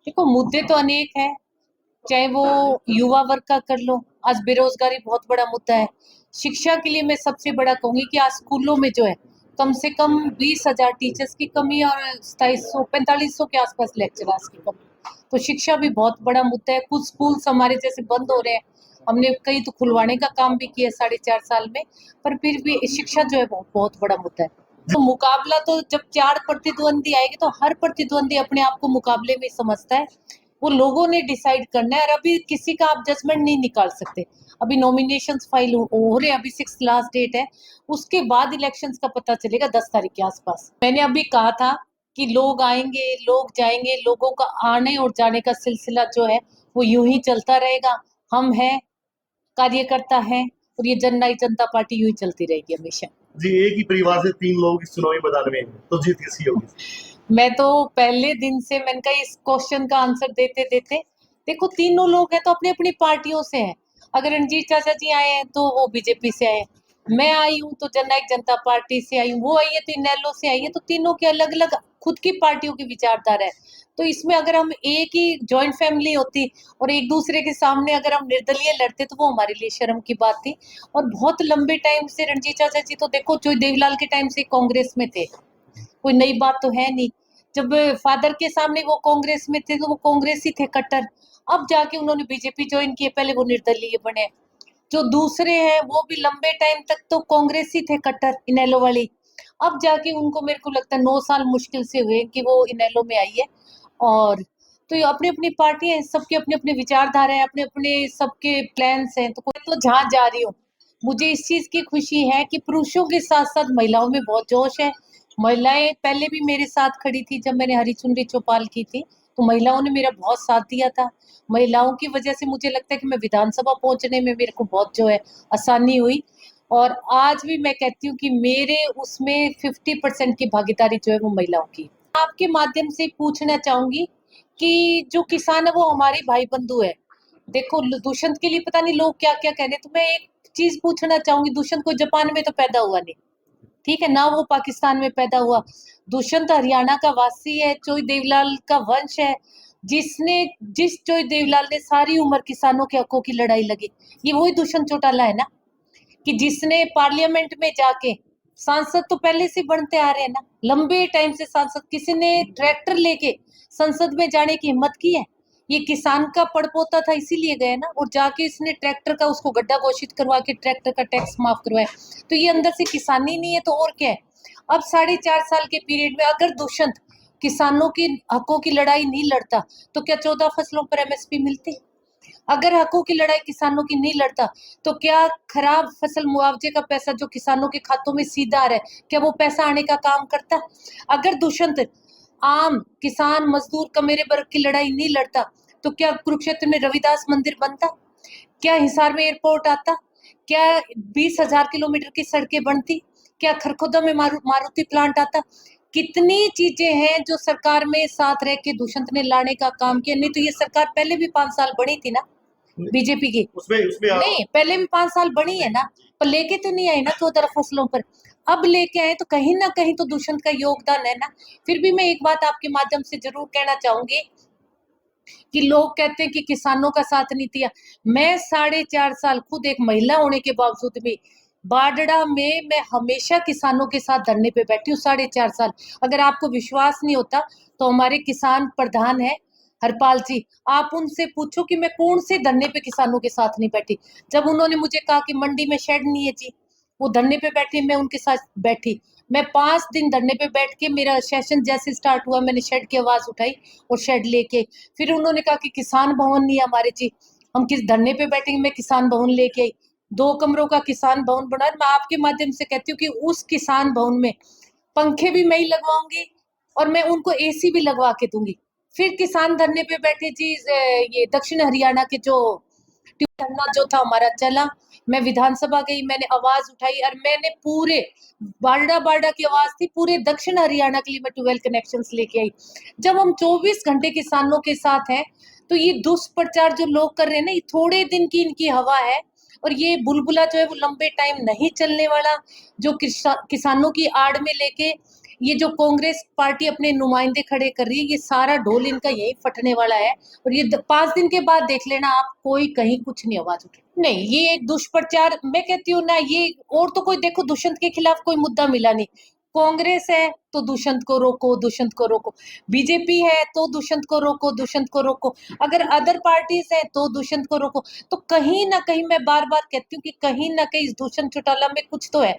देखो, मुद्दे तो अनेक हैं। चाहे वो युवा वर्ग का कर लो, आज बेरोजगारी बहुत बड़ा मुद्दा है। शिक्षा के लिए मैं सबसे बड़ा कहूंगी कि आज स्कूलों में जो है कम से कम 20,000 टीचर्स की कमी और 2700 4500 के आसपास लेक्चरर्स की कमी। तो शिक्षा भी बहुत बड़ा मुद्दा है। कुछ स्कूल्स हमारे जैसे बंद हो रहे हैं, हमने कई तो खुलवाने का काम भी किया 4.5 साल में, पर फिर भी शिक्षा जो है बहुत बहुत बड़ा मुद्दा है। तो मुकाबला तो जब 4 प्रतिद्वंदी आएंगे तो हर प्रतिद्वंदी अपने आप को मुकाबले में समझता है। वो लोगों ने डिसाइड करना है और अभी किसी का आप जजमेंट नहीं निकाल सकते। अभी नॉमिनेशंस फाइल हो रहे हैं, अभी 6 लास्ट डेट है। उसके बाद इलेक्शंस का पता चलेगा 10 तारीख के आसपास। मैंने अभी कहा था कि लोग आएंगे, लोग जाएंगे, लोगों का आने और जाने का सिलसिला जो है वो यूं ही चलता रहेगा। हम हैं, कार्यकर्ता हैं, और ये जननायक जनता पार्टी यूं ही चलती रहेगी हमेशा। जी, एक ही परिवार से 3 लोग इस चुनावी मैदान में हैं, तो जीत किसकी होगी? मैं तो पहले दिन से मैंने कहा इस क्वेश्चन का आंसर देते देते, देखो तीनों लोग हैं तो अपनी अपनी पार्टियों से हैं। अगर रणजीत चाचा जी आए हैं तो वो बीजेपी से आए हैं, मैं आई हूँ तो जननायक जनता पार्टी से आई हूँ, वो आई है तो इनेलो से आई है। तो तीनों के अलग अलग खुद की पार्टियों की विचारधारा है। तो इसमें अगर हम एक ही जॉइंट फैमिली होती और एक दूसरे के सामने अगर हम निर्दलीय लड़ते तो वो हमारे लिए शर्म की बात थी। और बहुत लंबे टाइम से रणजीत चाचा जी तो देखो जो देवीलाल के टाइम से कांग्रेस में थे, कोई नई बात तो है नहीं। जब फादर के सामने वो कांग्रेस में थे तो वो कांग्रेस ही थे कट्टर। अब जाके उन्होंने बीजेपी ज्वाइन की, पहले वो निर्दलीय बने। जो दूसरे हैं वो भी लंबे टाइम तक तो कांग्रेस ही थे कट्टर, इनेलो वाली। अब जाके उनको मेरे को लगता है 9 साल मुश्किल से हुए कि वो इनेलो में आई है। और तो ये अपनी अपनी पार्टी है, सबके अपने अपने विचारधारा है, अपने अपने सबके प्लान्स हैं। तो कोई तो जहाँ जा रही हूँ, मुझे इस चीज की खुशी है कि पुरुषों के साथ साथ महिलाओं में बहुत जोश है। महिलाएं पहले भी मेरे साथ खड़ी थी, जब मैंने हरी चुनरी चौपाल की थी तो महिलाओं ने मेरा बहुत साथ दिया था। महिलाओं की वजह से मुझे लगता है कि मैं विधानसभा पहुंचने में मेरे को बहुत जो है आसानी हुई। और आज भी मैं कहती हूँ कि मेरे उसमें 50% की भागीदारी जो है वो महिलाओं की। आपके माध्यम से पूछना चाहूंगी कि जो किसान है वो हमारे भाई बंधु है। देखो दुष्यंत के लिए पता नहीं लोग क्या क्या कह रहे हैं, तो मैं एक चीज पूछना चाहूंगी, दुष्यंत को जापान में तो पैदा हुआ नहीं, ठीक है ना, वो पाकिस्तान में पैदा हुआ। दुष्यंत हरियाणा का वासी है, चोई देवलाल का वंश है। जिसने जिस चोई देवलाल ने सारी उम्र किसानों के हकों की लड़ाई लगी, ये वही दुष्यंत चौटाला है ना, कि जिसने पार्लियामेंट में जाके, सांसद तो पहले से बनते आ रहे हैं ना, लंबे टाइम से सांसद, किसी ने ट्रैक्टर लेके संसद में जाने की हिम्मत की है? ये किसान का पड़पोता था इसीलिए गए ना, और जाके इसने ट्रैक्टर का उसको गड्ढा घोषित करवा के ट्रैक्टर का टैक्स माफ करवाया। तो ये अंदर से किसानी नहीं है तो और क्या है? अब 4.5 साल के पीरियड में अगर दुष्यंत किसानों की हकों की लड़ाई नहीं लड़ता तो क्या 14 फसलों पर एमएसपी मिलती? अगर हकों की लड़ाई किसानों की नहीं लड़ता तो क्या खराब फसल मुआवजे का पैसा जो किसानों के खातों में सीधा आ रहा है, क्या वो पैसा आने का काम करता? अगर दुष्यंत आम किसान मजदूर का मेरे वर्ग की लड़ाई नहीं लड़ता तो क्या कुरुक्षेत्र में रविदास मंदिर बनता? क्या हिसार में एयरपोर्ट आता? क्या 20,000 किलोमीटर की सड़कें बनती? क्या खरखोदा में मारुति प्लांट आता? कितनी चीजें हैं जो सरकार में साथ रह के दुष्यंत ने लाने का काम किया। नहीं तो ये सरकार पहले भी 5 साल बनी थी ना बीजेपी की। उसमें उसमें आप नहीं, पहले भी 5 साल बनी है ना, पर लेके तो नहीं आई ना 14 फसलों पर। अब लेके आए तो कहीं ना कहीं तो दुष्यंत का योगदान है ना। फिर भी मैं एक बात आपके माध्यम से जरूर कहना चाहूंगी कि लोग कहते हैं कि किसानों का साथ नहीं दिया। मैं 4.5 साल खुद एक महिला होने के बावजूद भी बाडड़ा में मैं हमेशा किसानों के साथ धरने पे बैठी हूँ 4.5 साल। अगर आपको विश्वास नहीं होता तो हमारे किसान प्रधान है हरपाल जी, आप उनसे पूछो कि मैं कौन से धरने पे किसानों के साथ नहीं बैठी। जब उन्होंने मुझे कहा कि मंडी में शेड नहीं है जी, वो धरने पे बैठे, मैं उनके साथ बैठी। मैं 5 दिन धरने पे बैठ के, मेरा सेशन जैसे स्टार्ट हुआ मैंने शेड की आवाज उठाई और शेड लेके, फिर उन्होंने कहा कि किसान भवन नहीं है हमारे जी, हम किस धरने पे बैठेंगे, मैं किसान भवन लेके आई। 2 कमरों का किसान भवन बना। मैं आपके माध्यम से कहती हूँ कि उस किसान भवन में पंखे भी मैं ही लगवाऊंगी और मैं उनको एसी भी लगवा के दूंगी। फिर किसान धरने पे बैठे जी, ये दक्षिण हरियाणा के जो धरना जो था हमारा चला। मैं विधानसभा गई, मैंने आवाज उठाई और मैंने पूरे बारडा बारडा की आवाज थी, पूरे दक्षिण हरियाणा के लिए मैं 12 कनेक्शंस लेके आई। जब हम 24 घंटे किसानों के साथ हैं तो ये दुष्प्रचार जो लोग कर रहे हैं ना, ये थोड़े दिन की इनकी हवा है। और ये बुलबुला जो है वो लंबे टाइम नहीं चलने वाला, जो किसानों की आड़ में लेके ये जो कांग्रेस पार्टी अपने नुमाइंदे खड़े कर रही है, ये सारा ढोल इनका यही फटने वाला है। और ये 5 दिन के बाद देख लेना आप, कोई कहीं कुछ नहीं आवाज उठे। नहीं, ये एक दुष्प्रचार, मैं कहती हूँ ना, ये और तो कोई देखो दुष्यंत के खिलाफ कोई मुद्दा मिला नहीं। कांग्रेस है तो दुष्यंत को रोको, दुष्यंत को रोको। बीजेपी है तो दुष्यंत को रोको, दुष्यंत को रोको। अगर अदर पार्टीज है तो दुष्यंत को रोको। तो कहीं ना कहीं मैं बार बार कहती हूँ कि कहीं ना कहीं इस दुष्यंत चौटाला में कुछ तो है।